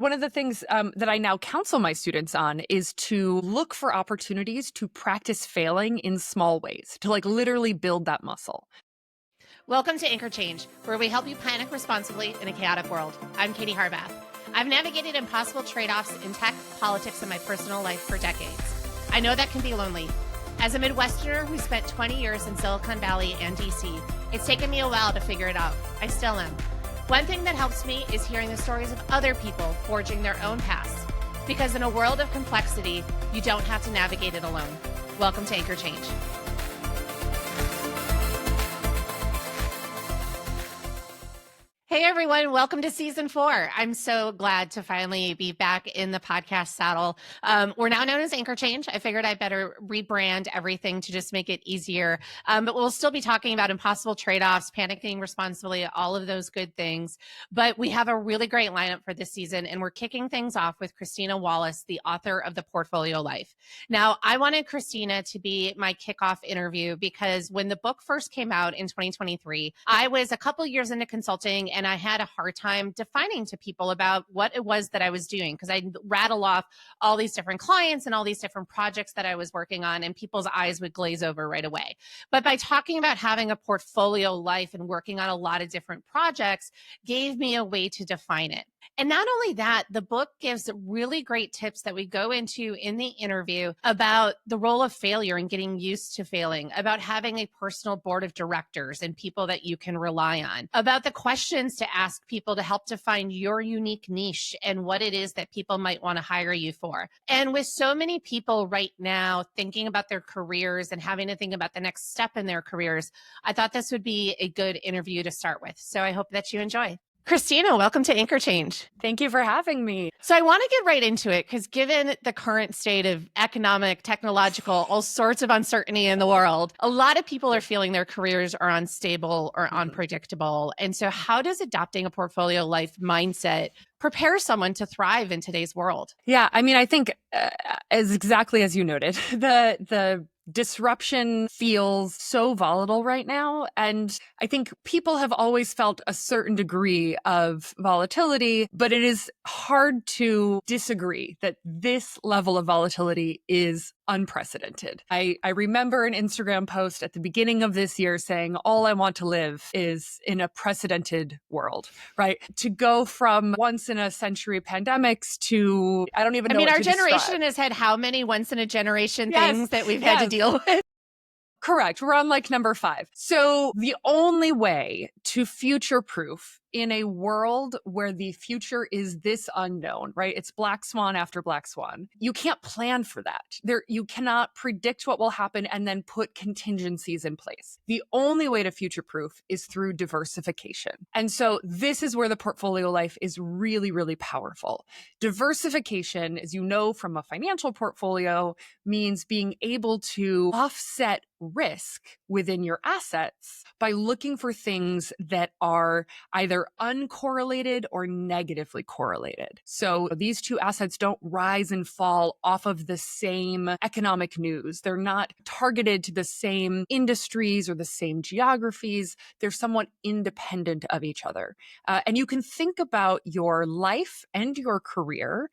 One of the things that I now counsel my students on is to look for opportunities to practice failing in small ways, to like literally build that muscle. Welcome to Anchor Change, where we help you panic responsibly in a chaotic world. I'm Katie Harbath. I've navigated impossible trade-offs in tech, politics, and my personal life for decades. I know that can be lonely. As a Midwesterner who spent 20 years in Silicon Valley and DC, it's taken me a while to figure it out. I still am. One thing that helps me is hearing the stories of other people forging their own paths. Because in a world of complexity, you don't have to navigate it alone. Welcome to Anchor Change. Hey everyone, welcome to season 4. I'm so glad to finally be back in the podcast saddle. We're now known as Anchor Change. I figured I better rebrand everything to just make it easier. But we'll still be talking about impossible trade-offs, panicking responsibly, all of those good things. But we have a really great lineup for this season, and we're kicking things off with Christina Wallace, the author of The Portfolio Life. Now, I wanted Christina to be my kickoff interview because when the book first came out in 2023, I was a couple years into consulting and I had a hard time defining to people about what it was that I was doing because I'd rattle off all these different clients and all these different projects that I was working on, and people's eyes would glaze over right away. But by talking about having a portfolio life and working on a lot of different projects gave me a way to define it. And not only that, the book gives really great tips that we go into in the interview about the role of failure and getting used to failing, about having a personal board of directors and people that you can rely on, about the questions to ask people to help define your unique niche and what it is that people might want to hire you for. And with so many people right now thinking about their careers and having to think about the next step in their careers, I thought this would be a good interview to start with. So I hope that you enjoy. Christina, welcome to Anchor Change. Thank you for having me. So I want to get right into it because given the current state of economic, technological, all sorts of uncertainty in the world, a lot of people are feeling their careers are unstable or unpredictable. And so how does adopting a portfolio life mindset prepare someone to thrive in today's world? Yeah, I mean, I think as exactly as you noted, the disruption feels so volatile right now. And I think people have always felt a certain degree of volatility, but it is hard to disagree that this level of volatility is unprecedented. I remember an Instagram post at the beginning of this year saying, all I want to live is in a precedented world, right? To go from once in a century pandemics to, I don't even know. Our generation has had how many once in a generation things that we've had to deal with? Correct. We're on like number 5. So the only way to future-proof in a world where the future is this unknown, right? It's black swan after black swan. You can't plan for that. You cannot predict what will happen and then put contingencies in place. The only way to future-proof is through diversification. And so this is where the portfolio life is really, really powerful. Diversification, as you know from a financial portfolio, means being able to offset risk within your assets by looking for things that are either uncorrelated or negatively correlated. So these two assets don't rise and fall off of the same economic news. They're not targeted to the same industries or the same geographies. They're somewhat independent of each other. And you can think about your life and your career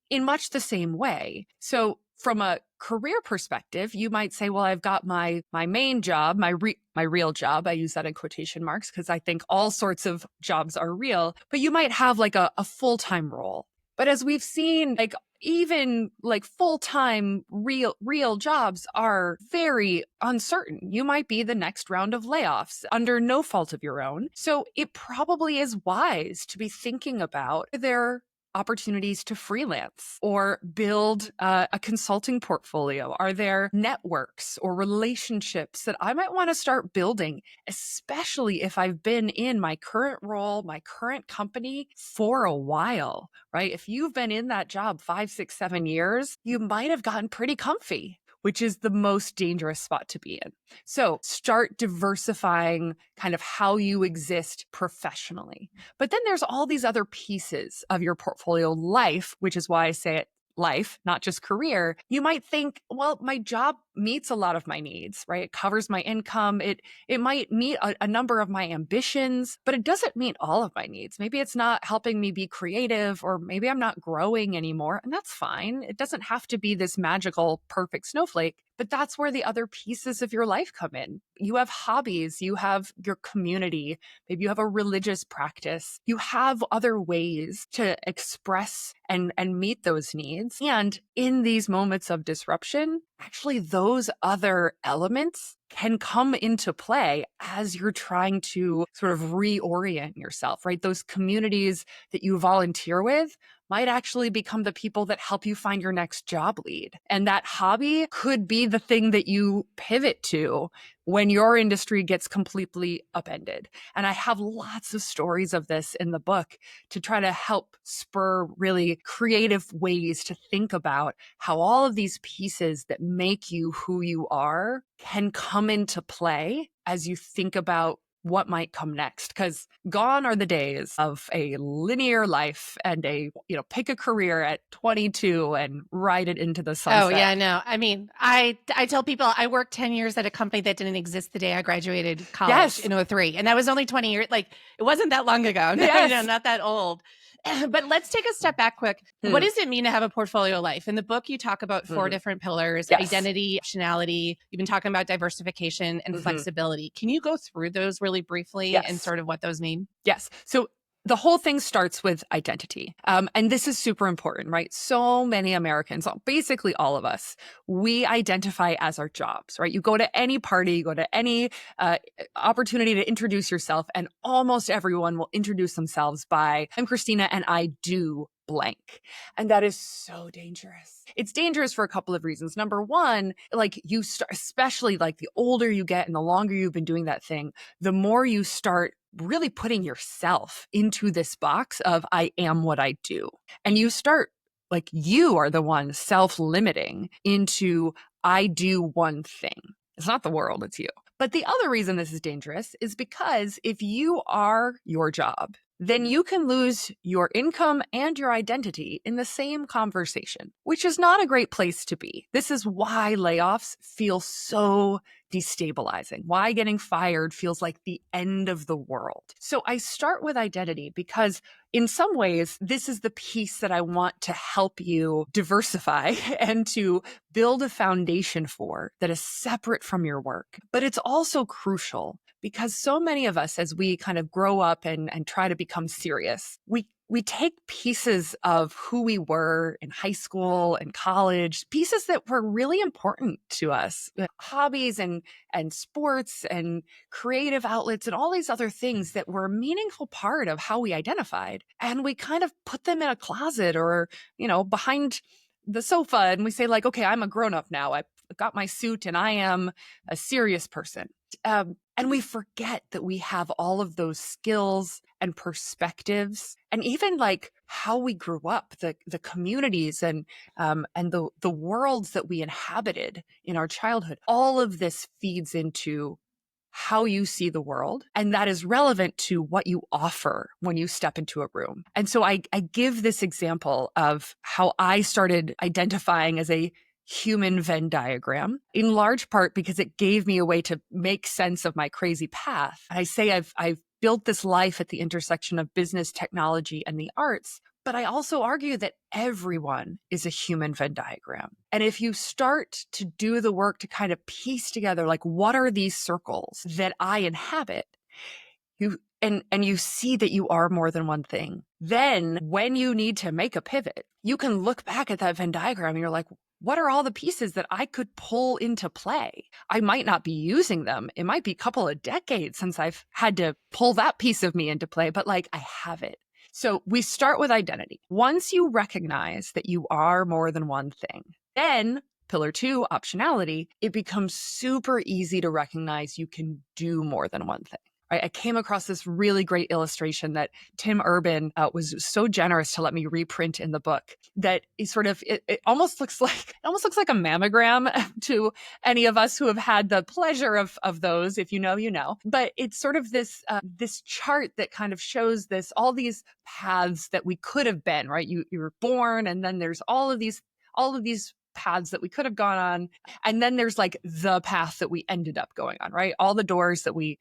in much the same way. So from a career perspective, you might say, well, I've got my main job, my real job. I use that in quotation marks because I think all sorts of jobs are real, but you might have like a full-time role. But as we've seen, like even like full-time real jobs are very uncertain. You might be the next round of layoffs under no fault of your own. So it probably is wise to be thinking about their opportunities to freelance or build a consulting portfolio? Are there networks or relationships that I might want to start building, especially if I've been in my current role, my current company for a while, right? If you've been in that job 5, 6, 7 years, you might have gotten pretty comfy, which is the most dangerous spot to be in. So start diversifying kind of how you exist professionally. But then there's all these other pieces of your portfolio life, which is why I say it life, not just career, you might think, well, my job meets a lot of my needs, right? It covers my income. It might meet a number of my ambitions, but it doesn't meet all of my needs. Maybe it's not helping me be creative, or maybe I'm not growing anymore, and that's fine. It doesn't have to be this magical, perfect snowflake, but that's where the other pieces of your life come in. You have hobbies, you have your community, maybe you have a religious practice, you have other ways to express and meet those needs. And in these moments of disruption, actually those other elements can come into play as you're trying to sort of reorient yourself, right? Those communities that you volunteer with might actually become the people that help you find your next job lead. And that hobby could be the thing that you pivot to when your industry gets completely upended. And I have lots of stories of this in the book to try to help spur really creative ways to think about how all of these pieces that make you who you are can come into play as you think about what might come next. Because gone are the days of a linear life and pick a career at 22 and ride it into the sunset. Oh, yeah, no. I mean, I tell people I worked 10 years at a company that didn't exist the day I graduated college in '03. And that was only 20 years. Like, it wasn't that long ago. Yes. Not that old. But let's take a step back quick. What does it mean to have a portfolio life? In the book, you talk about 4 different pillars: identity, optionality. You've been talking about diversification and flexibility. Can you go through those really briefly and sort of what those mean? Yes. So the whole thing starts with identity. And this is super important, right? So many Americans, basically all of us, we identify as our jobs, right? You go to any party, you go to any opportunity to introduce yourself, and almost everyone will introduce themselves by, I'm Christina and I do blank. And that is so dangerous. It's dangerous for a couple of reasons. Number one, like you start, especially like the older you get and the longer you've been doing that thing, the more you start really putting yourself into this box of I am what I do. And you start like you are the one self-limiting into I do one thing. It's not the world, it's you. But the other reason this is dangerous is because if you are your job, then you can lose your income and your identity in the same conversation, which is not a great place to be. This is why layoffs feel so destabilizing, why getting fired feels like the end of the world. So I start with identity because in some ways, this is the piece that I want to help you diversify and to build a foundation for that is separate from your work. But it's also crucial because so many of us, as we kind of grow up and try to become serious, we take pieces of who we were in high school and college, pieces that were really important to us, hobbies and sports and creative outlets and all these other things that were a meaningful part of how we identified. And we kind of put them in a closet or, behind the sofa, and we say like, okay, I'm a grown-up now. I got my suit and I am a serious person. And we forget that we have all of those skills and perspectives, and even like how we grew up, the communities and the worlds that we inhabited in our childhood. All of this feeds into how you see the world, and that is relevant to what you offer when you step into a room. And so I give this example of how I started identifying as a human Venn diagram, in large part because it gave me a way to make sense of my crazy path. I say I've built this life at the intersection of business, technology, and the arts, but I also argue that everyone is a human Venn diagram. And if you start to do the work to kind of piece together, like, what are these circles that I inhabit? And you see that you are more than one thing. Then when you need to make a pivot, you can look back at that Venn diagram and you're like, what are all the pieces that I could pull into play? I might not be using them. It might be a couple of decades since I've had to pull that piece of me into play, but like I have it. So we start with identity. Once you recognize that you are more than one thing, then pillar 2, optionality, it becomes super easy to recognize you can do more than one thing. right? I came across this really great illustration that Tim Urban was so generous to let me reprint in the book that is sort of, it almost looks like a mammogram to any of us who have had the pleasure of those. If you know, you know. But it's sort of this chart that kind of shows all these paths that we could have been, right? You were born, and then there's all of these paths that we could have gone on, and then there's like the path that we ended up going on, right? All the doors that we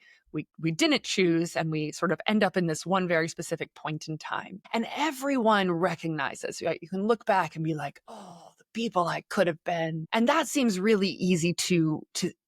didn't choose, and we sort of end up in this one very specific point in time. And everyone recognizes, right? You can look back and be like, oh, the people I could have been. And that seems really easy to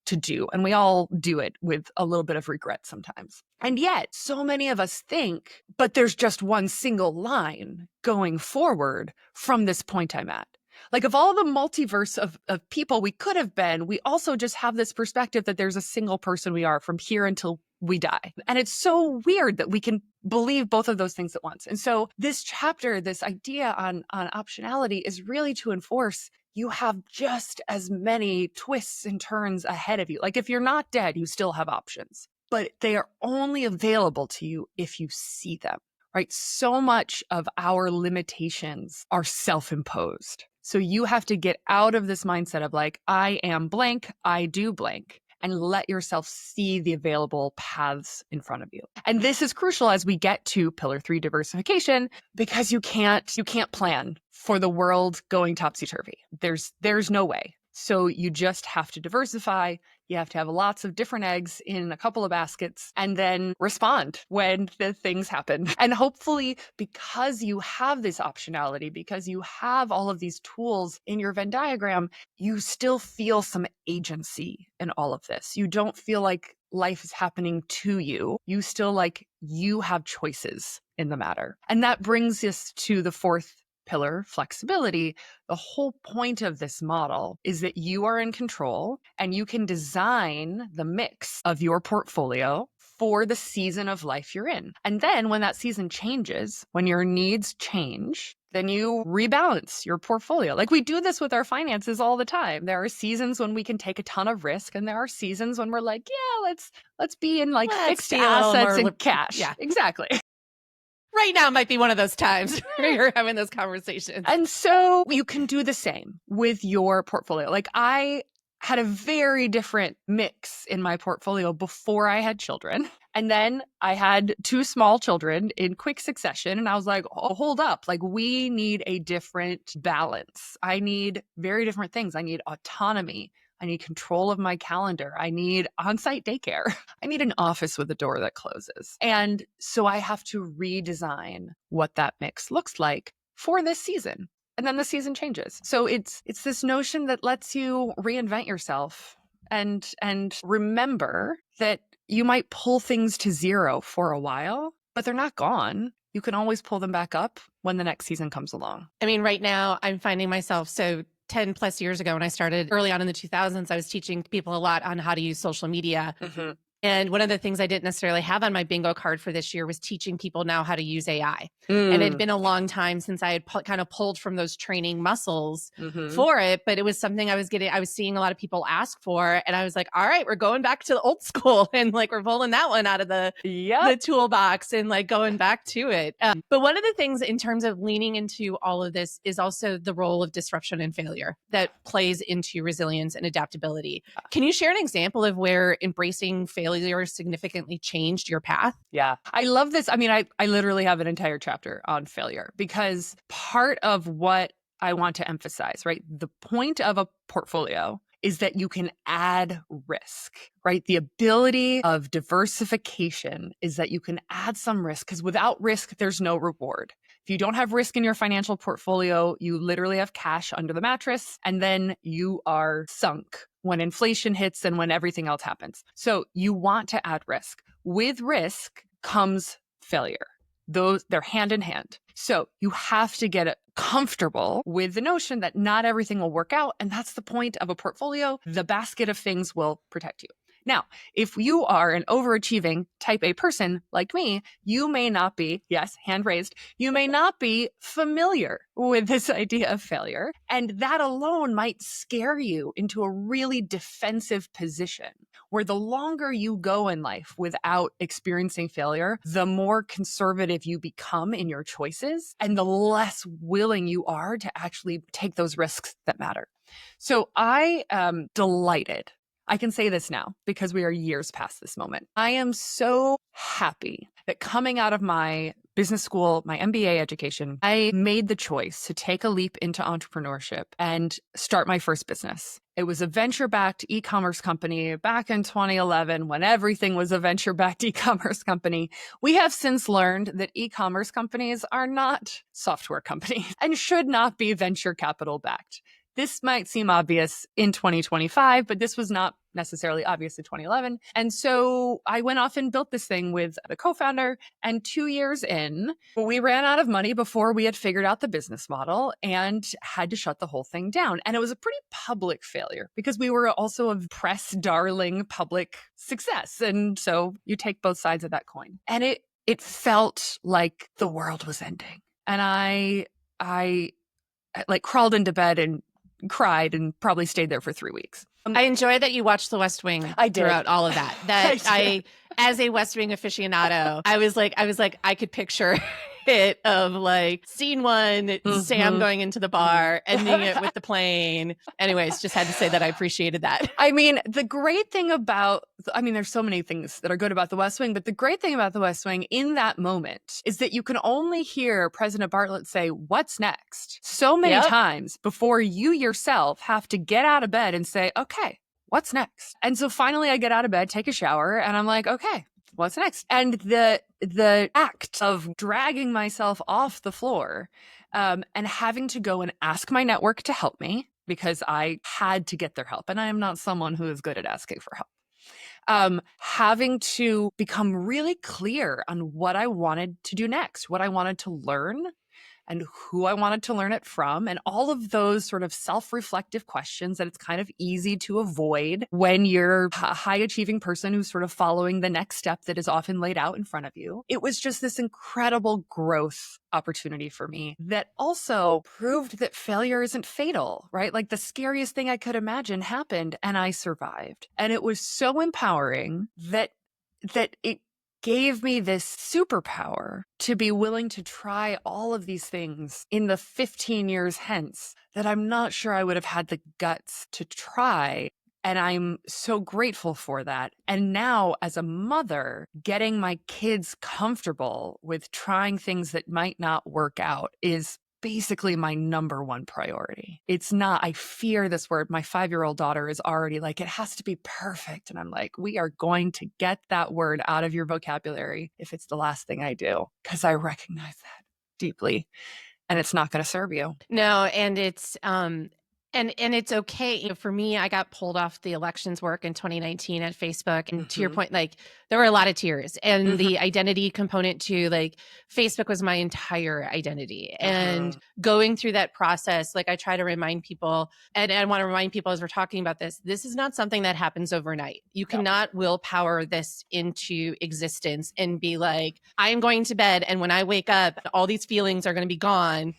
do. And we all do it with a little bit of regret sometimes. And yet so many of us think, but there's just one single line going forward from this point I'm at. Like, of all the multiverse of people we could have been, we also just have this perspective that there's a single person we are from here until we die. And it's so weird that we can believe both of those things at once. And so this chapter, this idea on optionality, is really to enforce you have just as many twists and turns ahead of you. Like, if you're not dead, you still have options, but they are only available to you if you see them, right? So much of our limitations are self-imposed. So you have to get out of this mindset of like, I am blank, I do blank, and let yourself see the available paths in front of you. And this is crucial as we get to pillar 3, diversification, because you can't plan for the world going topsy-turvy. There's no way. So you just have to diversify. You have to have lots of different eggs in a couple of baskets and then respond when the things happen. And hopefully, because you have this optionality, because you have all of these tools in your Venn diagram, you still feel some agency in all of this. You don't feel like life is happening to you. You still like you have choices in the matter. And that brings us to the 4th pillar, flexibility. The whole point of this model is that you are in control and you can design the mix of your portfolio for the season of life you're in. And then when that season changes, when your needs change, then you rebalance your portfolio. Like, we do this with our finances all the time. There are seasons when we can take a ton of risk, and there are seasons when we're like, yeah, let's be in like fixed assets and cash. Yeah, exactly. Right now might be one of those times where you're having those conversations. And so you can do the same with your portfolio. Like, I had a very different mix in my portfolio before I had children. And then I had 2 small children in quick succession. And I was like, oh, hold up. Like, we need a different balance. I need very different things. I need autonomy. I need control of my calendar. I need on-site daycare. I need an office with a door that closes. And so I have to redesign what that mix looks like for this season. And then the season changes. So it's this notion that lets you reinvent yourself and remember that you might pull things to zero for a while, but they're not gone. You can always pull them back up when the next season comes along. I mean, right now I'm finding myself, so 10 plus years ago when I started early on in the 2000s, I was teaching people a lot on how to use social media. Mm-hmm. And one of the things I didn't necessarily have on my bingo card for this year was teaching people now how to use AI. And it had been a long time since I had kind of pulled from those training muscles for it, but it was something I was seeing a lot of people ask for. And I was like, all right, we're going back to the old school, and like, we're pulling that one out of the toolbox and like going back to it. But one of the things in terms of leaning into all of this is also the role of disruption and failure that plays into resilience and adaptability. Can you share an example of where embracing failure significantly changed your path? Yeah, I love this. I mean, I literally have an entire chapter on failure, because part of what I want to emphasize, right? The point of a portfolio is that you can add risk, right? The ability of diversification is that you can add some risk, because without risk, there's no reward. If you don't have risk in your financial portfolio, you literally have cash under the mattress, and then you are sunk when inflation hits and when everything else happens. So you want to add risk. With risk comes failure. They're hand in hand. So you have to get comfortable with the notion that not everything will work out. And that's the point of a portfolio. The basket of things will protect you. Now, if you are an overachieving type A person like me, you may not be, yes, hand raised, you may not be familiar with this idea of failure. And that alone might scare you into a really defensive position where the longer you go in life without experiencing failure, the more conservative you become in your choices and the less willing you are to actually take those risks that matter. So I am delighted. I can say this now because we are years past this moment. I am so happy that coming out of my business school, my MBA education, I made the choice to take a leap into entrepreneurship and start my first business. It was a venture-backed e-commerce company back in 2011 when everything was a venture-backed e-commerce company. We have since learned that e-commerce companies are not software companies and should not be venture capital backed. This might seem obvious in 2025, but this was not necessarily obvious in 2011. And so I went off and built this thing with the co-founder. And 2 years in, we ran out of money before we had figured out the business model and had to shut the whole thing down. And it was a pretty public failure because we were also a press darling public success. And so you take both sides of that coin. And it felt like the world was ending. And I like crawled into bed and cried and probably stayed there for 3 weeks. I enjoy that you watched The West Wing throughout all of that. That I as a West Wing aficionado, I was like, I could picture it of like scene one, Sam going into the bar, ending it with the plane. Anyways, just had to say that I appreciated that. I mean, the great thing about, there's so many things that are good about The West Wing, but the great thing about The West Wing in that moment is that you can only hear President Bartlett say, "What's next?" so many times before you yourself have to get out of bed and say, "Okay, what's next?" And so finally I get out of bed, take a shower, and I'm like, okay, what's next? And the act of dragging myself off the floor and having to go and ask my network to help me because I had to get their help. And I am not someone who is good at asking for help. Having to become really clear on what I wanted to do next, what I wanted to learn, and who I wanted to learn it from, and all of those sort of self-reflective questions that it's kind of easy to avoid when you're a high-achieving person who's sort of following the next step that is often laid out in front of you. It was just this incredible growth opportunity for me that also proved that failure isn't fatal, right? Like the scariest thing I could imagine happened and I survived. And it was so empowering that it gave me this superpower to be willing to try all of these things in the 15 years hence that I'm not sure I would have had the guts to try. And I'm so grateful for that. And now as a mother, getting my kids comfortable with trying things that might not work out is basically my number one priority. It's not, I fear this word. My 5-year-old daughter is already like, it has to be perfect. And I'm like, we are going to get that word out of your vocabulary if it's the last thing I do, because I recognize that deeply and it's not going to serve you. No, and it's and it's okay. For me, I got pulled off the elections work in 2019 at Facebook. And to your point, like there were a lot of tears and the identity component to like Facebook was my entire identity. And going through that process, like I try to remind people, and I want to remind people as we're talking about this is not something that happens overnight. You cannot willpower this into existence and be like, I'm going to bed. And when I wake up, all these feelings are going to be gone.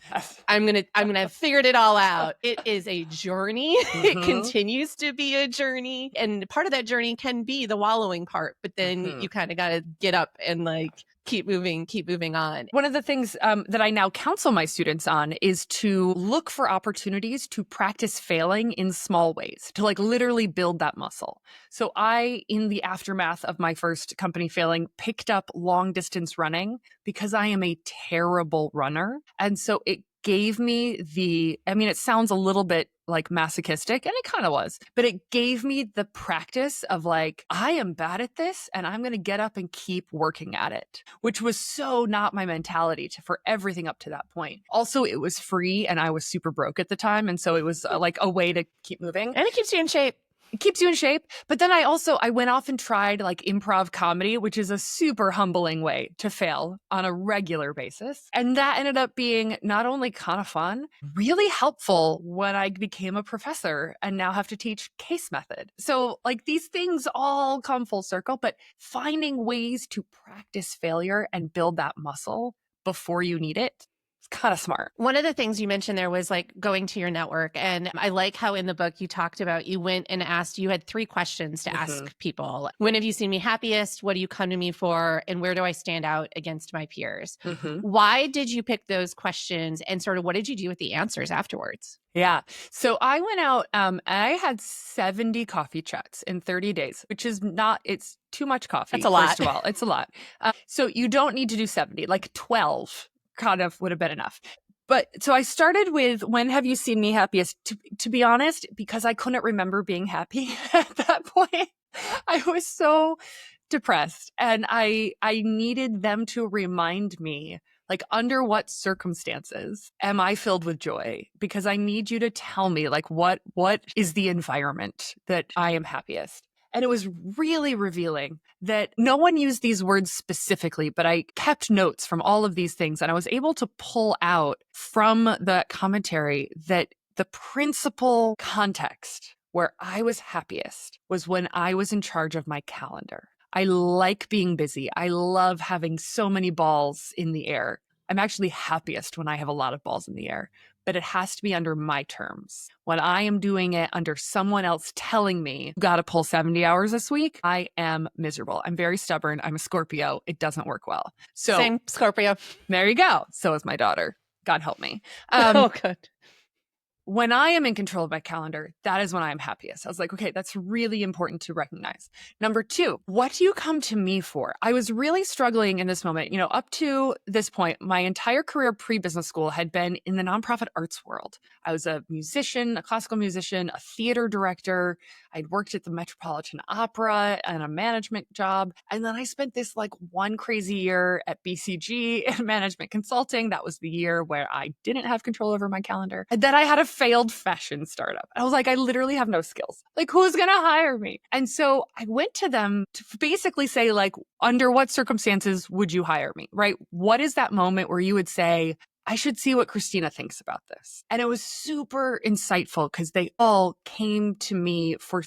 I'm going to have figured it all out. It is a journey. It continues to be a journey. And part of that journey can be the wallowing part, but then you kind of got to get up and like keep moving on. One of the things that I now counsel my students on is to look for opportunities to practice failing in small ways, to like literally build that muscle. So I, in the aftermath of my first company failing, picked up long distance running because I am a terrible runner. And so it gave me it sounds a little bit like masochistic, and it kind of was, but it gave me the practice of like, I am bad at this and I'm going to get up and keep working at it, which was so not my mentality for everything up to that point. Also, it was free and I was super broke at the time. And so it was like a way to keep moving. And it keeps you in shape. It keeps you in shape. But then I went off and tried like improv comedy, which is a super humbling way to fail on a regular basis. And that ended up being not only kind of fun, really helpful when I became a professor and now have to teach case method. So like these things all come full circle, but finding ways to practice failure and build that muscle before you need it, it's kind of smart. One of the things you mentioned there was like going to your network. And I like how in the book you talked about you went and asked, you had 3 questions to ask people. When have you seen me happiest? What do you come to me for? And where do I stand out against my peers? Why did you pick those questions and sort of what did you do with the answers afterwards? Yeah. So I went out, I had 70 coffee chats in 30 days, which is not, it's too much coffee. That's a lot. First of all, it's a lot. So you don't need to do 70, like 12 kind of would have been enough. But so I started with, when have you seen me happiest? To be honest, because I couldn't remember being happy at that point. I was so depressed and I needed them to remind me, like, under what circumstances am I filled with joy? Because I need you to tell me, like, what is the environment that I am happiest? And it was really revealing that no one used these words specifically, but I kept notes from all of these things. And I was able to pull out from the commentary that the principal context where I was happiest was when I was in charge of my calendar. I like being busy. I love having so many balls in the air. I'm actually happiest when I have a lot of balls in the air, but it has to be under my terms. When I am doing it under someone else telling me, you got to pull 70 hours this week, I am miserable. I'm very stubborn. I'm a Scorpio. It doesn't work well. So Same Scorpio. There you go. So is my daughter. God help me. Oh, good. When I am in control of my calendar, that is when I am happiest. I was like, okay, that's really important to recognize. Number 2, what do you come to me for? I was really struggling in this moment. Up to this point, my entire career pre-business school had been in the nonprofit arts world. I was a musician, a classical musician, a theater director. I'd worked at the Metropolitan Opera and a management job. And then I spent this like one crazy year at BCG in management consulting. That was the year where I didn't have control over my calendar. And then I had a failed fashion startup. I was like, I literally have no skills. Like, who's going to hire me? And so I went to them to basically say, like, under what circumstances would you hire me, right? What is that moment where you would say, I should see what Christina thinks about this? And it was super insightful because they all came to me for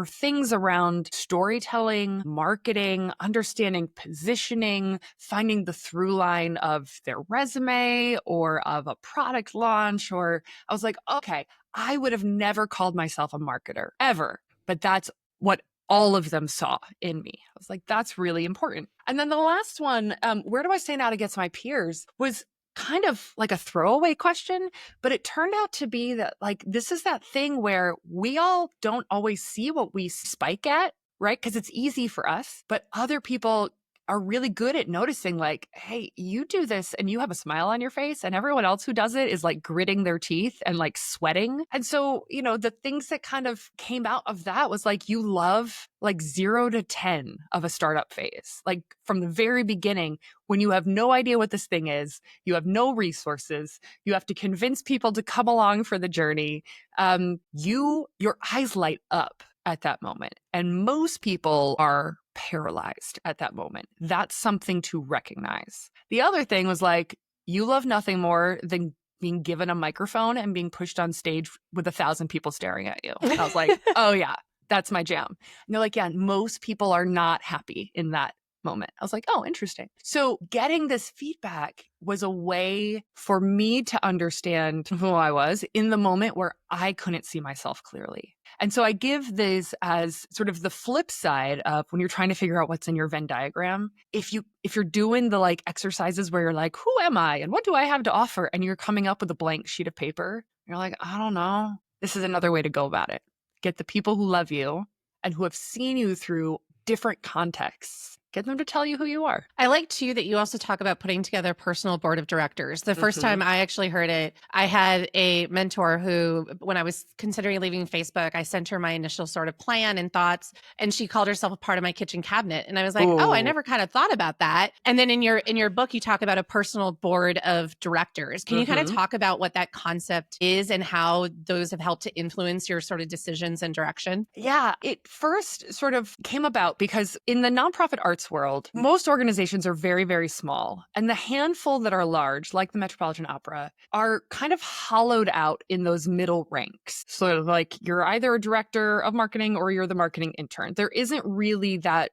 things around storytelling, marketing, understanding positioning, finding the through line of their resume or of a product launch. Or I was like, okay, I would have never called myself a marketer ever, but that's what all of them saw in me. I was like, that's really important. And then the last one, where do I stand out against my peers, was kind of like a throwaway question, but it turned out to be that, like, this is that thing where we all don't always see what we spike at, right? Because it's easy for us, but other people are really good at noticing, like, hey, you do this and you have a smile on your face, and everyone else who does it is like gritting their teeth and like sweating. And so, the things that kind of came out of that was like, you love like 0 to 10 of a startup phase, like from the very beginning, when you have no idea what this thing is, you have no resources, you have to convince people to come along for the journey. Your eyes light up at that moment. And most people are paralyzed at that moment. That's something to recognize. The other thing was like, you love nothing more than being given a microphone and being pushed on stage with 1,000 people staring at you. And I was like, oh yeah, that's my jam. And they're like, yeah, most people are not happy in that moment. I was like, oh, interesting. So getting this feedback was a way for me to understand who I was in the moment where I couldn't see myself clearly. And so I give this as sort of the flip side of when you're trying to figure out what's in your Venn diagram. If you're doing the like exercises where you're like, who am I and what do I have to offer? And you're coming up with a blank sheet of paper, you're like, I don't know. This is another way to go about it. Get the people who love you and who have seen you through different contexts Get them to tell you who you are. I like too that you also talk about putting together a personal board of directors. The first time I actually heard it, I had a mentor who, when I was considering leaving Facebook, I sent her my initial sort of plan and thoughts, and she called herself a part of my kitchen cabinet. And I was like, oh, I never kind of thought about that. And then in your book, you talk about a personal board of directors. Can you kind of talk about what that concept is and how those have helped to influence your sort of decisions and direction? Yeah, it first sort of came about because in the nonprofit arts world, most organizations are very, very small. And the handful that are large, like the Metropolitan Opera, are kind of hollowed out in those middle ranks. So like you're either a director of marketing or you're the marketing intern. There isn't really that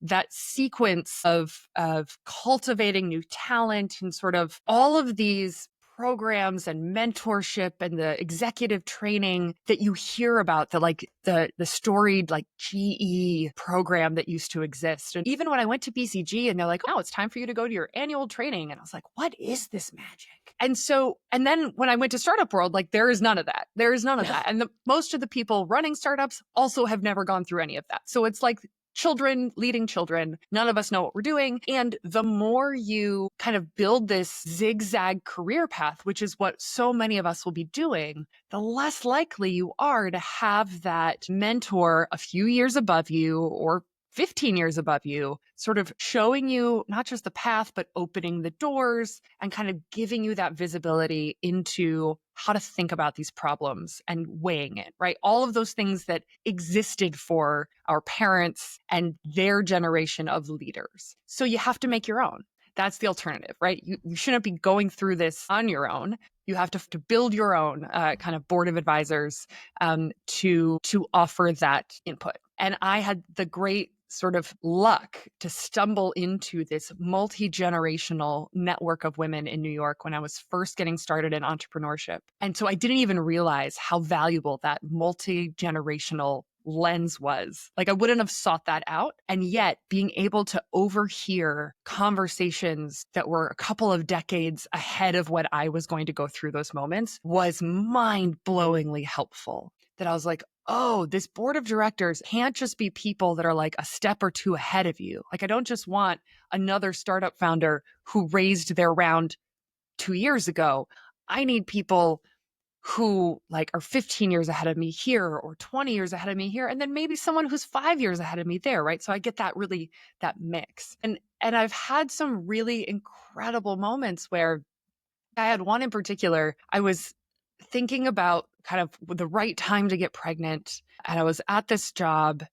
that sequence of cultivating new talent and sort of all of these programs and mentorship and the executive training that you hear about, the storied like GE program that used to exist. And even when I went to BCG and they're like, oh, it's time for you to go to your annual training. And I was like, what is this magic? And then when I went to startup world, like there is none of that. There is none of that. And most of the people running startups also have never gone through any of that. So it's like children leading children. None of us know what we're doing. And the more you kind of build this zigzag career path, which is what so many of us will be doing, the less likely you are to have that mentor a few years above you or 15 years above you, sort of showing you not just the path, but opening the doors and kind of giving you that visibility into how to think about these problems and weighing it, right? All of those things that existed for our parents and their generation of leaders. So you have to make your own. That's the alternative, right? You shouldn't be going through this on your own. You have to build your own kind of board of advisors to offer that input. And I had the great sort of luck to stumble into this multi-generational network of women in New York when I was first getting started in entrepreneurship. And so I didn't even realize how valuable that multi-generational lens was. Like I wouldn't have sought that out. And yet being able to overhear conversations that were a couple of decades ahead of what I was going to go through those moments was mind-blowingly helpful. That I was like, oh, this board of directors can't just be people that are like a step or two ahead of you. Like I don't just want another startup founder who raised their round 2 years ago. I need people who like are 15 years ahead of me here or 20 years ahead of me here, and then maybe someone who's 5 years ahead of me there, right? So I get that mix. And I've had some really incredible moments where I had one in particular. I was thinking about kind of the right time to get pregnant, and I was at this job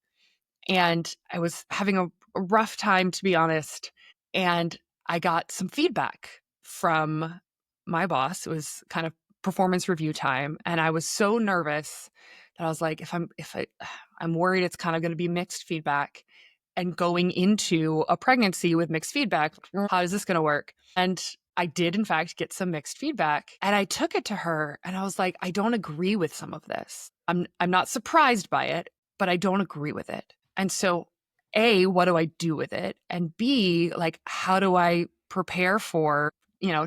and I was having a rough time, to be honest. And I got some feedback from my boss. It was kind of performance review time. And I was so nervous that I was like, I'm worried it's kind of going to be mixed feedback. And going into a pregnancy with mixed feedback, how is this going to work? And I did, in fact, get some mixed feedback. And I took it to her and I was like, I don't agree with some of this. I'm not surprised by it, but I don't agree with it. And so, A, what do I do with it? And B, like, how do I prepare for,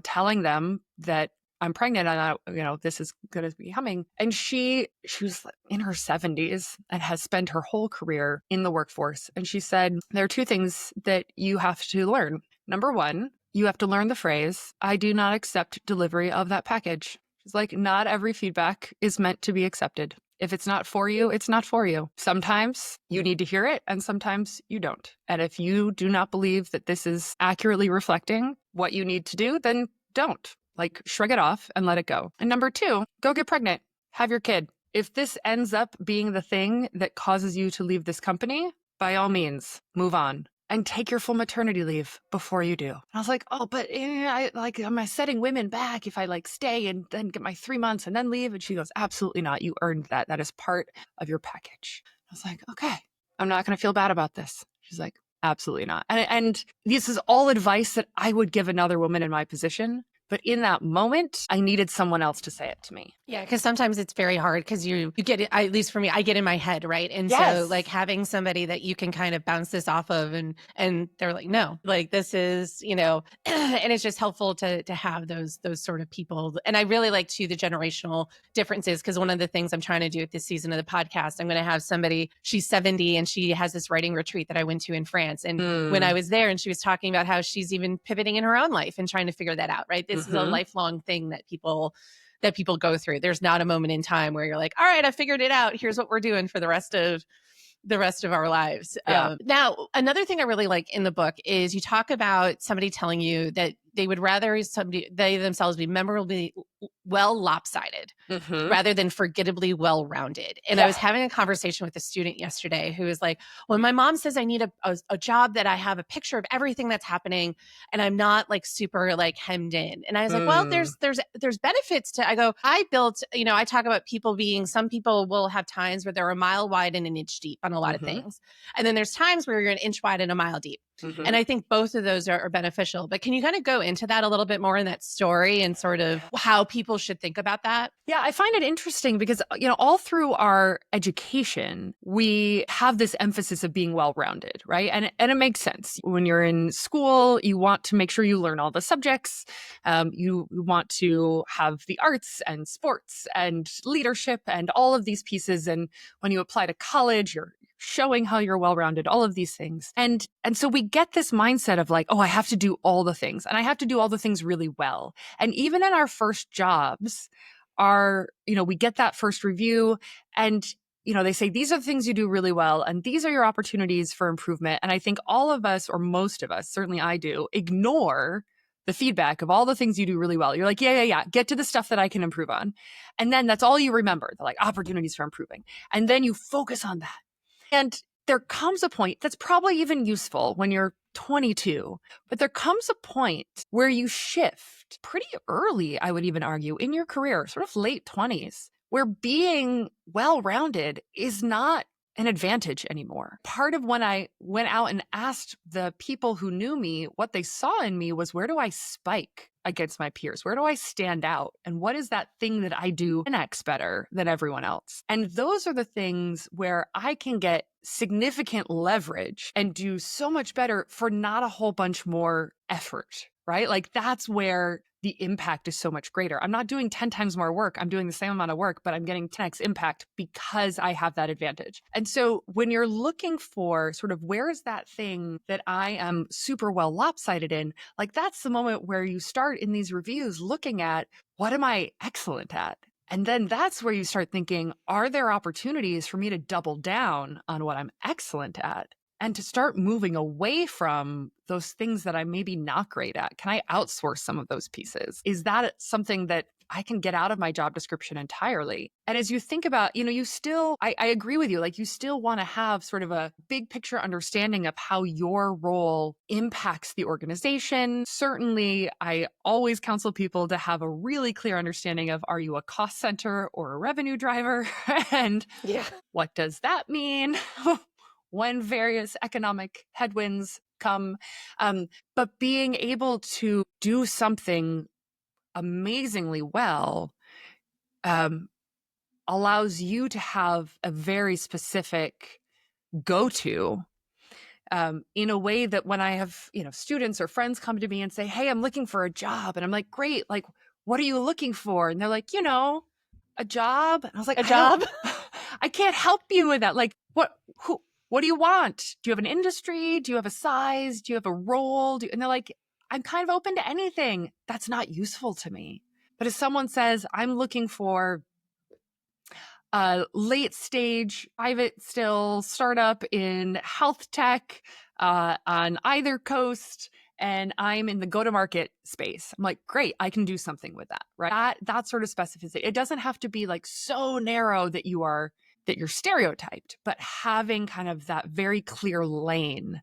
telling them that I'm pregnant and this is going to be coming. And she was in her 70s and has spent her whole career in the workforce. And she said, there are two things that you have to learn. Number one, you have to learn the phrase, I do not accept delivery of that package. She's like, not every feedback is meant to be accepted. If it's not for you, it's not for you. Sometimes you need to hear it and sometimes you don't. And if you do not believe that this is accurately reflecting what you need to do, then don't. Like, shrug it off and let it go. And number two, go get pregnant. Have your kid. If this ends up being the thing that causes you to leave this company, by all means, move on and take your full maternity leave before you do. And I was like, oh, but am I setting women back if I stay and then get my 3 months and then leave? And she goes, absolutely not. You earned that. That is part of your package. I was like, okay, I'm not going to feel bad about this. She's like, absolutely not. And this is all advice that I would give another woman in my position. But in that moment, I needed someone else to say it to me. Yeah, because sometimes it's very hard because you get it, at least for me, I get in my head, right? And so like Yes. having somebody that you can kind of bounce this off of and they're like, no, like this is, and it's just helpful to have those sort of people. And I really like too the generational differences, because one of the things I'm trying to do with this season of the podcast, I'm going to have somebody, she's 70 and she has this writing retreat that I went to in France. And when I was there and she was talking about how she's even pivoting in her own life and trying to figure that out, right? This is a lifelong thing that people go through. There's not a moment in time where you're like, all right, I figured it out. Here's what we're doing for the rest of our lives. Yeah. Now, another thing I really like in the book is you talk about somebody telling you that they would rather they themselves be memorably well lopsided rather than forgettably well-rounded. And I was having a conversation with a student yesterday who was like, well, my mom says I need a job that I have a picture of everything that's happening and I'm not like super like hemmed in. And I was like, well, there's benefits to, I go, I built, I talk about some people will have times where they're a mile wide and an inch deep on a lot of things. And then there's times where you're an inch wide and a mile deep. And I think both of those are beneficial. But can you kind of go into that a little bit more in that story and sort of how people should think about that? Yeah, I find it interesting because, all through our education, we have this emphasis of being well-rounded, right? And it makes sense. When you're in school, you want to make sure you learn all the subjects. You want to have the arts and sports and leadership and all of these pieces. And when you apply to college, you're showing how you're well-rounded, all of these things. And so we get this mindset of like, oh, I have to do all the things and I have to do all the things really well. And even in our first jobs, we get that first review and, they say, these are the things you do really well. And these are your opportunities for improvement. And I think all of us, or most of us, certainly I do, ignore the feedback of all the things you do really well. You're like, yeah. Get to the stuff that I can improve on. And then that's all you remember, the like opportunities for improving. And then you focus on that. And there comes a point that's probably even useful when you're 22, but there comes a point where you shift pretty early, I would even argue, in your career, sort of late 20s, where being well-rounded is not an advantage anymore. Part of when I went out and asked the people who knew me what they saw in me was, where do I spike against my peers? Where do I stand out? And what is that thing that I do 10x better than everyone else? And those are the things where I can get significant leverage and do so much better for not a whole bunch more effort, right? Like that's where the impact is so much greater. I'm not doing 10 times more work. I'm doing the same amount of work, but I'm getting 10x impact because I have that advantage. And so when you're looking for sort of where is that thing that I am super well lopsided in, like that's the moment where you start in these reviews looking at, what am I excellent at? And then that's where you start thinking, are there opportunities for me to double down on what I'm excellent at? And to start moving away from those things that I'm maybe not great at. Can I outsource some of those pieces? Is that something that I can get out of my job description entirely? And as you think about, you still, I agree with you, like you still want to have sort of a big picture understanding of how your role impacts the organization. Certainly, I always counsel people to have a really clear understanding of, are you a cost center or a revenue driver? And what does that mean? When various economic headwinds come, but being able to do something amazingly well allows you to have a very specific go-to in a way that when I have, students or friends come to me and say, hey, I'm looking for a job. And I'm like, great. Like, what are you looking for? And they're like, a job. And I was like, a job. I can't help you with that. Like, what do you want? Do you have an industry? Do you have a size? Do you have a role? And they're like, I'm kind of open to anything. That's not useful to me. But if someone says, I'm looking for a late stage, private still startup in health tech on either coast, and I'm in the go-to-market space, I'm like, great, I can do something with that, right? That sort of specificity. It doesn't have to be like so narrow that you're stereotyped, but having kind of that very clear lane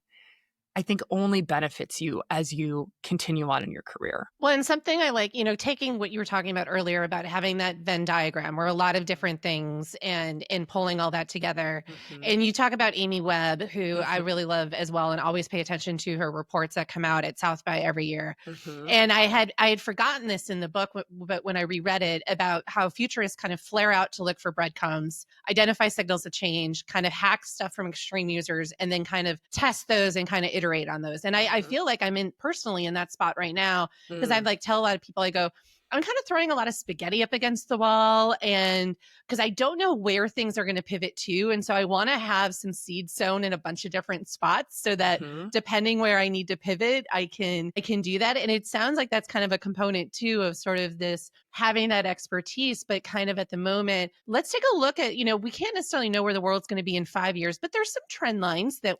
I think only benefits you as you continue on in your career. Well, and something I like, taking what you were talking about earlier about having that Venn diagram where a lot of different things and pulling all that together. Mhm. And you talk about Amy Webb, who I Mhm. really love as well, and always pay attention to her reports that come out at South by every year. Mhm. And I had forgotten this in the book, but when I reread it about how futurists kind of flare out to look for breadcrumbs, identify signals of change, kind of hack stuff from extreme users, and then kind of test those and kind of iterate on those. And I Mhm. feel like I'm in personally in that spot right now because I'd Mm. like tell a lot of people, I go, I'm kind of throwing a lot of spaghetti up against the wall, and because I don't know where things are going to pivot to. And so I want to have some seeds sown in a bunch of different spots so that Mhm. depending where I need to pivot, I can do that. And it sounds like that's kind of a component too of sort of this having that expertise, but kind of at the moment, let's take a look at, we can't necessarily know where the world's going to be in 5 years, but there's some trend lines Yeah.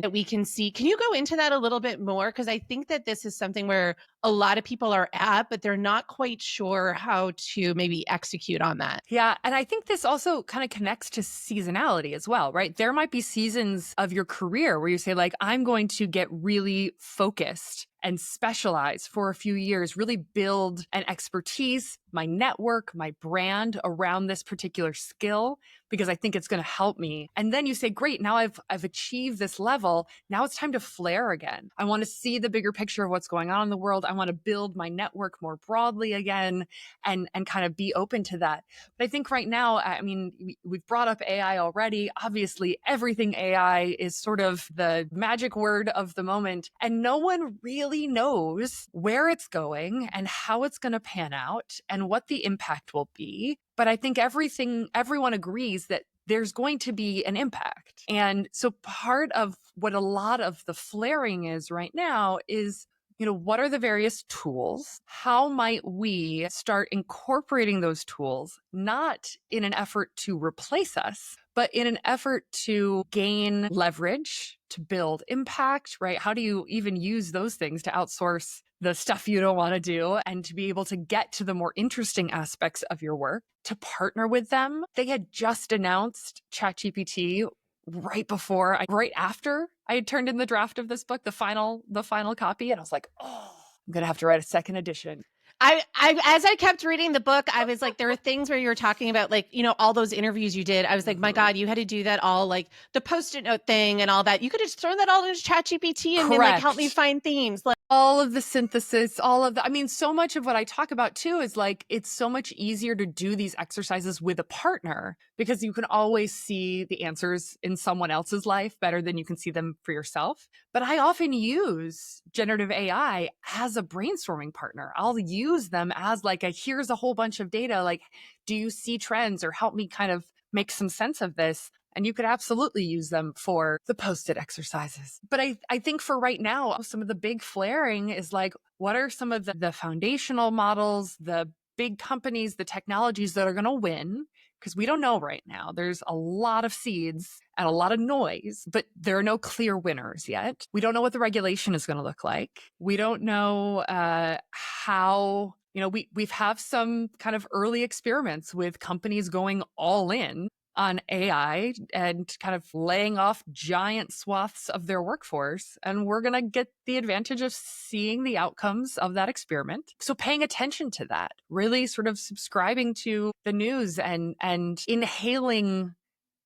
that we can see. Can you go into that a little bit more? Because I think that this is something where a lot of people are at, but they're not quite sure how to maybe execute on that. Yeah. And I think this also kind of connects to seasonality as well, right? There might be seasons of your career where you say, like, I'm going to get really focused and specialize for a few years, really build an expertise, my network, my brand around this particular skill, because I think it's going to help me. And then you say, great, now I've achieved this level. Now it's time to flare again. I want to see the bigger picture of what's going on in the world. I want to build my network more broadly again and kind of be open to that. But I think right now, I mean, we've brought up AI already. Obviously, everything AI is sort of the magic word of the moment. And no one really knows where it's going and how it's going to pan out and what the impact will be. But I think everyone agrees that there's going to be an impact. And so part of what a lot of the flaring is right now is, what are the various tools? How might we start incorporating those tools, not in an effort to replace us, but in an effort to gain leverage, to build impact, right? How do you even use those things to outsource the stuff you don't want to do and to be able to get to the more interesting aspects of your work, to partner with them? They had just announced ChatGPT right after I had turned in the draft of this book, the final copy. And I was like, oh, I'm going to have to write a second edition. As I kept reading the book, I was like, there are things where you were talking about, like, all those interviews you did. I was like, my God, you had to do that all, like the Post-it note thing and all that. You could have thrown that all into ChatGPT and been like, help me find themes. Like, all of the synthesis, so much of what I talk about too is like, it's so much easier to do these exercises with a partner because you can always see the answers in someone else's life better than you can see them for yourself. But I often use generative AI as a brainstorming partner. I'll use them as like here's a whole bunch of data. Like, do you see trends or help me kind of make some sense of this? And you could absolutely use them for the Post-it exercises. But I think for right now, some of the big flaring is like, what are some of the foundational models, the big companies, the technologies that are going to win? Because we don't know right now. There's a lot of seeds and a lot of noise, but there are no clear winners yet. We don't know what the regulation is going to look like. We don't know how, we've have some kind of early experiments with companies going all in on AI and kind of laying off giant swaths of their workforce. And we're going to get the advantage of seeing the outcomes of that experiment. So paying attention to that, really sort of subscribing to the news and inhaling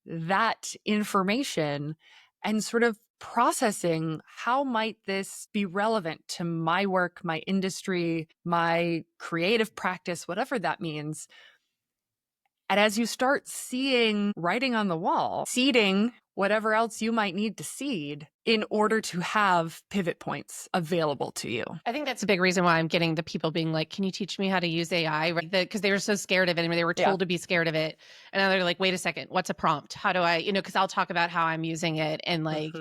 that information and sort of processing how might this be relevant to my work, my industry, my creative practice, whatever that means. And as you start seeing writing on the wall, seeding whatever else you might need to seed in order to have pivot points available to you. I think that's a big reason why I'm getting the people being like, can you teach me how to use AI? Right? Because they were so scared of it. I mean, they were told to be scared of it. And now they're like, wait a second, what's a prompt? How do I, because I'll talk about how I'm using it and like,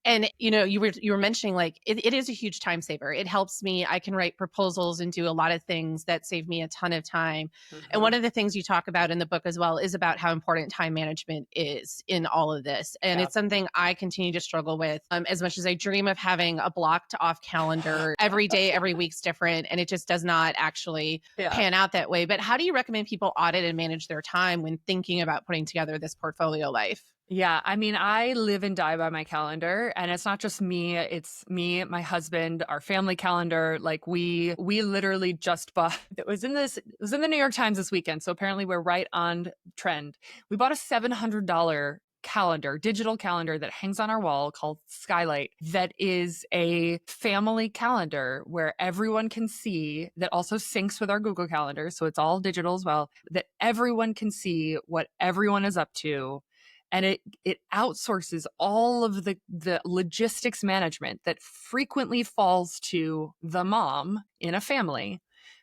and you were mentioning like, it is a huge time saver. It helps me. I can write proposals and do a lot of things that save me a ton of time. And one of the things you talk about in the book as well is about how important time management is in all of this. And it's something I continue to struggle with. as much as I dream of having a blocked off calendar every day, every week's different, and it just does not actually pan out that way. But how do you recommend people audit and manage their time when thinking about putting together this portfolio life? Yeah, I mean, I live and die by my calendar, and it's not just me, it's me, my husband, our family calendar. Like we literally just bought it was in the New York Times this weekend, so apparently we're right on trend. We bought a $700 calendar, digital calendar that hangs on our wall called Skylight, that is a family calendar where everyone can see, that also syncs with our Google Calendar, so it's all digital as well, that everyone can see what everyone is up to, and it outsources all of the logistics management that frequently falls to the mom in a family,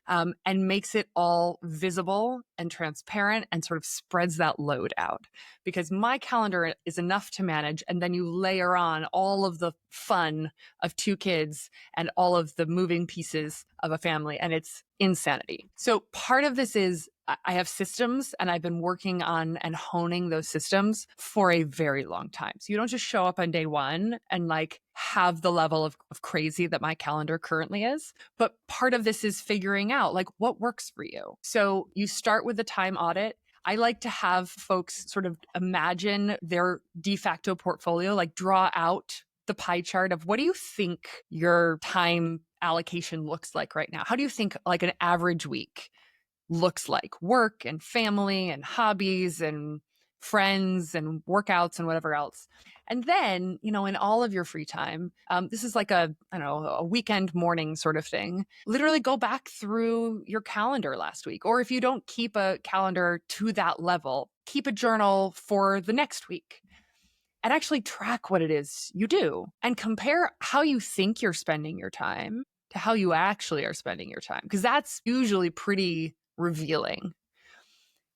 and makes it all visible and transparent and sort of spreads that load out. Because my calendar is enough to manage, and then you layer on all of the fun of 2 kids and all of the moving pieces of a family, and it's insanity. So part of this is I have systems, and I've been working on and honing those systems for a very long time. So you don't just show up on day one and like have the level of crazy that my calendar currently is. But part of this is figuring out like what works for you. So you start with the time audit. I like to have folks sort of imagine their de facto portfolio, like draw out the pie chart of what do you think your time allocation looks like right now? How do you think like an average week looks like? Work and family and hobbies and friends and workouts and whatever else. And then, in all of your free time, this is like a weekend morning sort of thing. Literally go back through your calendar last week. Or if you don't keep a calendar to that level, keep a journal for the next week and actually track what it is you do and compare how you think you're spending your time to how you actually are spending your time. Because that's usually pretty revealing.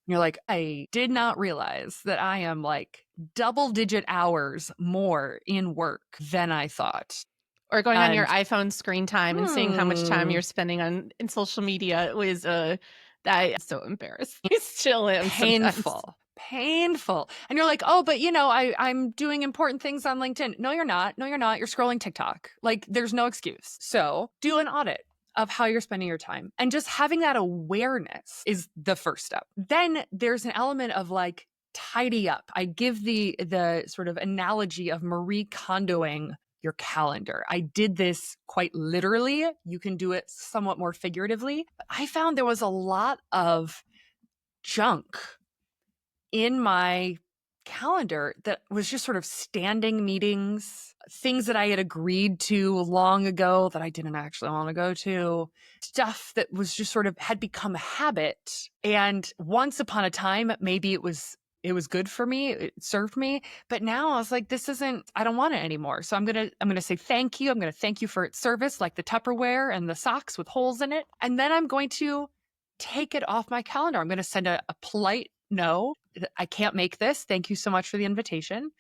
You're like, I did not realize that I am like double-digit hours more in work than I thought. Or going on your iPhone screen time and seeing how much time you're spending in social media was that I'm so embarrassed. I still am painful. And you're like, oh, but I'm doing important things on LinkedIn. No, you're not. You're scrolling TikTok. Like there's no excuse. So do an audit of how you're spending your time. And just having that awareness is the first step. Then there's an element of like tidy up. I give the sort of analogy of Marie Kondoing your calendar. I did this quite literally. You can do it somewhat more figuratively. But I found there was a lot of junk in my calendar that was just sort of standing meetings, things that I had agreed to long ago that I didn't actually want to go to, stuff that was just sort of had become a habit. And once upon a time, maybe it was good for me, it served me, but now I was like, I don't want it anymore. So I'm going to say thank you. I'm going to thank you for its service, like the Tupperware and the socks with holes in it. And then I'm going to take it off my calendar. I'm going to send a polite no, I can't make this. Thank you so much for the invitation.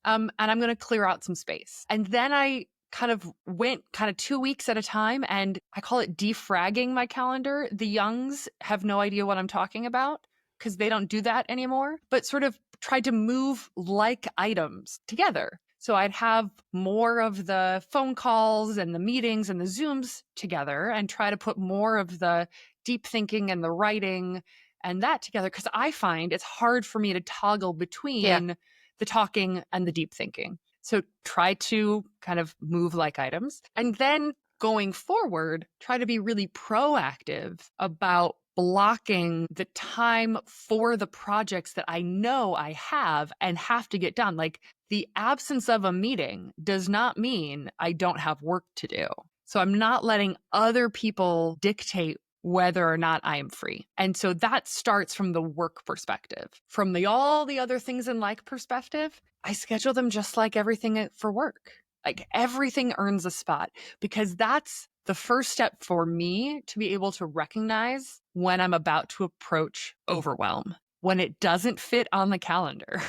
And I'm going to clear out some space. And then I kind of went 2 weeks at a time, and I call it defragging my calendar. The youngs have no idea what I'm talking about because they don't do that anymore, but sort of tried to move like items together. So I'd have more of the phone calls and the meetings and the Zooms together and try to put more of the deep thinking and the writing and that together, because I find it's hard for me to toggle between the talking and the deep thinking. So try to kind of move like items. And then going forward, try to be really proactive about blocking the time for the projects that I know I have and have to get done. Like the absence of a meeting does not mean I don't have work to do. So I'm not letting other people dictate whether or not I am free. And so that starts from the work perspective. From all the other things in like perspective, I schedule them just like everything for work. Like everything earns a spot, because that's the first step for me to be able to recognize when I'm about to approach overwhelm, when it doesn't fit on the calendar.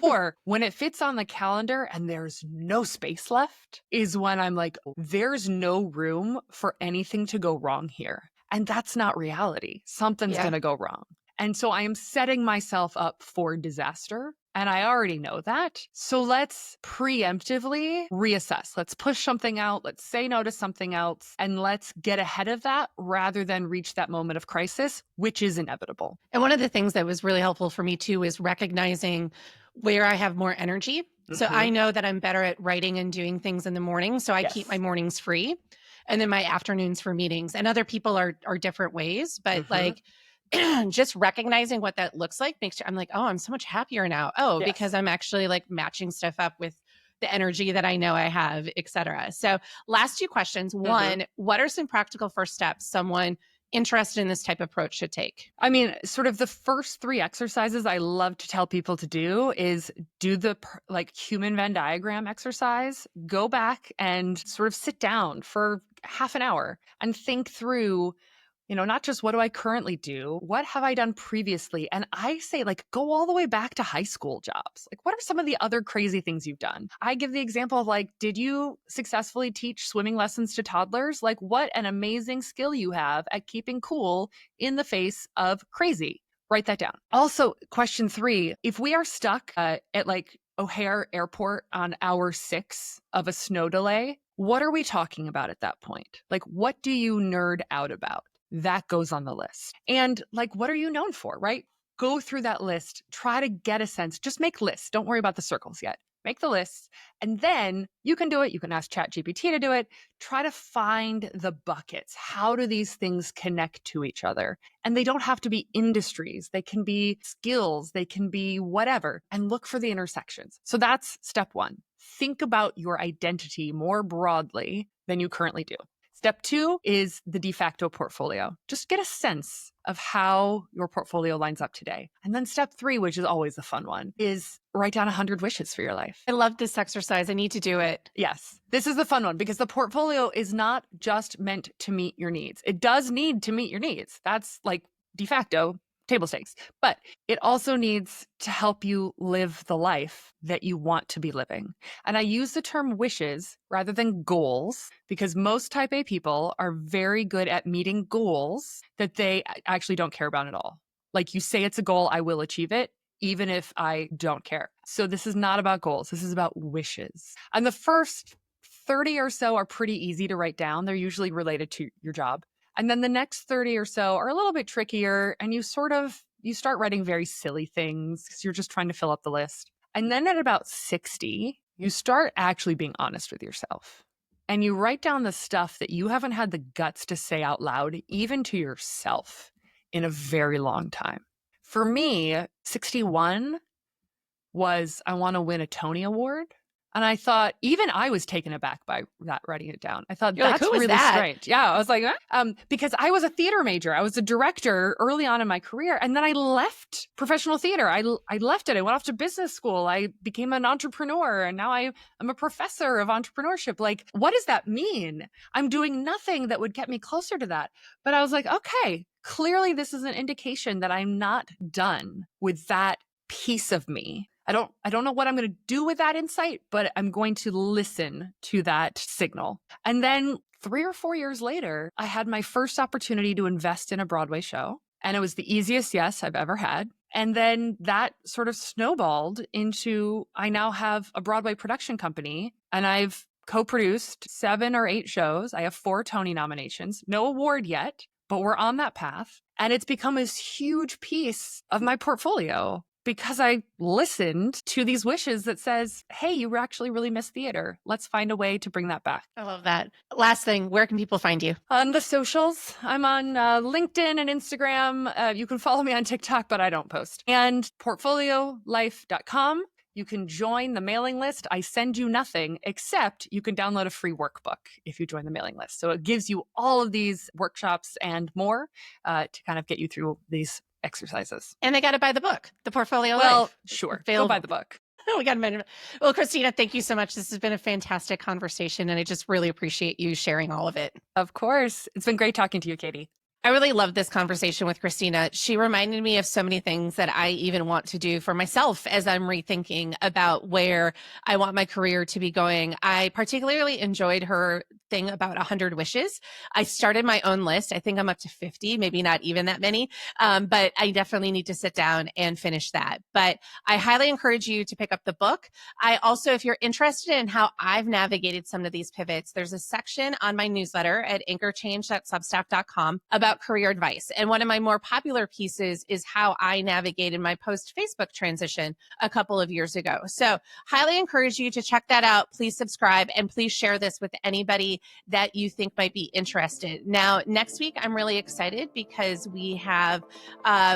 Or when it fits on the calendar and there's no space left is when I'm like, there's no room for anything to go wrong here. And that's not reality. Something's going to go wrong. And so I am setting myself up for disaster. And I already know that. So let's preemptively reassess. Let's push something out. Let's say no to something else. And let's get ahead of that rather than reach that moment of crisis, which is inevitable. And one of the things that was really helpful for me too is recognizing where I have more energy. So I know that I'm better at writing and doing things in the morning. So I keep my mornings free and then my afternoons for meetings. And other people are different ways, but like just recognizing what that looks like makes I'm like, oh, I'm so much happier now. Oh, because I'm actually like matching stuff up with the energy that I know I have, et cetera. So last two questions. One, what are some practical first steps someone interested in this type of approach should take? I mean, sort of the first three exercises I love to tell people to do is do the like human Venn diagram exercise, go back and sort of sit down for half an hour and think through, not just what do I currently do, what have I done previously? And I say, like, go all the way back to high school jobs. Like, what are some of the other crazy things you've done? I give the example of, like, did you successfully teach swimming lessons to toddlers? Like, what an amazing skill you have at keeping cool in the face of crazy. Write that down. Also, question 3, if we are stuck at like O'Hare Airport on hour 6 of a snow delay, what are we talking about at that point? Like, what do you nerd out about? That goes on the list. And like, what are you known for, right? Go through that list, try to get a sense, just make lists. Don't worry about the circles yet. Make the lists. And then you can do it. You can ask ChatGPT to do it. Try to find the buckets. How do these things connect to each other? And they don't have to be industries. They can be skills. They can be whatever. And look for the intersections. So that's step 1. Think about your identity more broadly than you currently do. Step 2 is the de facto portfolio. Just get a sense of how your portfolio lines up today. And then step 3, which is always the fun one, is write down 100 wishes for your life. I love this exercise. I need to do it. Yes. This is the fun one because the portfolio is not just meant to meet your needs. It does need to meet your needs. That's like de facto table stakes, but it also needs to help you live the life that you want to be living. And I use the term wishes rather than goals because most type A people are very good at meeting goals that they actually don't care about at all. Like, you say it's a goal, I will achieve it, even if I don't care. So this is not about goals. This is about wishes. And the first 30 or so are pretty easy to write down. They're usually related to your job. And then the next 30 or so are a little bit trickier, and you start writing very silly things because you're just trying to fill up the list. And then at about 60, you start actually being honest with yourself. And you write down the stuff that you haven't had the guts to say out loud, even to yourself, in a very long time. For me, 61 was, I want to win a Tony Award. And I thought, even I was taken aback by that, writing it down. I thought, that's like, really strange. Yeah, I was like, because I was a theater major. I was a director early on in my career. And then I left professional theater. I left it. I went off to business school. I became an entrepreneur. And now I'm a professor of entrepreneurship. Like, what does that mean? I'm doing nothing that would get me closer to that. But I was like, okay, clearly this is an indication that I'm not done with that piece of me. I don't know what I'm going to do with that insight, but I'm going to listen to that signal. And then 3 or 4 years later, I had my first opportunity to invest in a Broadway show. And it was the easiest yes I've ever had. And then that sort of snowballed into, I now have a Broadway production company, and I've co-produced 7 or 8 shows. I have 4 Tony nominations, no award yet, but we're on that path. And it's become this huge piece of my portfolio, because I listened to these wishes that says, hey, you actually really miss theater. Let's find a way to bring that back. I love that. Last thing, where can people find you? On the socials. I'm on LinkedIn and Instagram. You can follow me on TikTok, but I don't post. And portfoliolife.com. You can join the mailing list. I send you nothing except you can download a free workbook if you join the mailing list. So it gives you all of these workshops and more to kind of get you through these exercises. And they got to buy the book, The Portfolio Life. Well, sure. Go buy the book. We got a minute. Well, Christina, thank you so much. This has been a fantastic conversation, and I just really appreciate you sharing all of it. Of course. It's been great talking to you, Katie. I really love this conversation with Christina. She reminded me of so many things that I even want to do for myself as I'm rethinking about where I want my career to be going. I particularly enjoyed her thing about 100 wishes. I started my own list. I think I'm up to 50, maybe not even that many. But I definitely need to sit down and finish that. But I highly encourage you to pick up the book. I also, if you're interested in how I've navigated some of these pivots, there's a section on my newsletter at anchorchange.substack.com about career advice. And one of my more popular pieces is how I navigated my post-Facebook transition a couple of years ago. So highly encourage you to check that out. Please subscribe and please share this with anybody that you think might be interested. Now, next week, I'm really excited because we have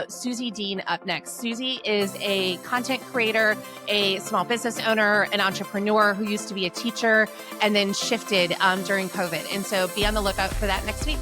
Susie Dean up next. Susie is a content creator, a small business owner, an entrepreneur who used to be a teacher and then shifted during COVID. And so be on the lookout for that next week.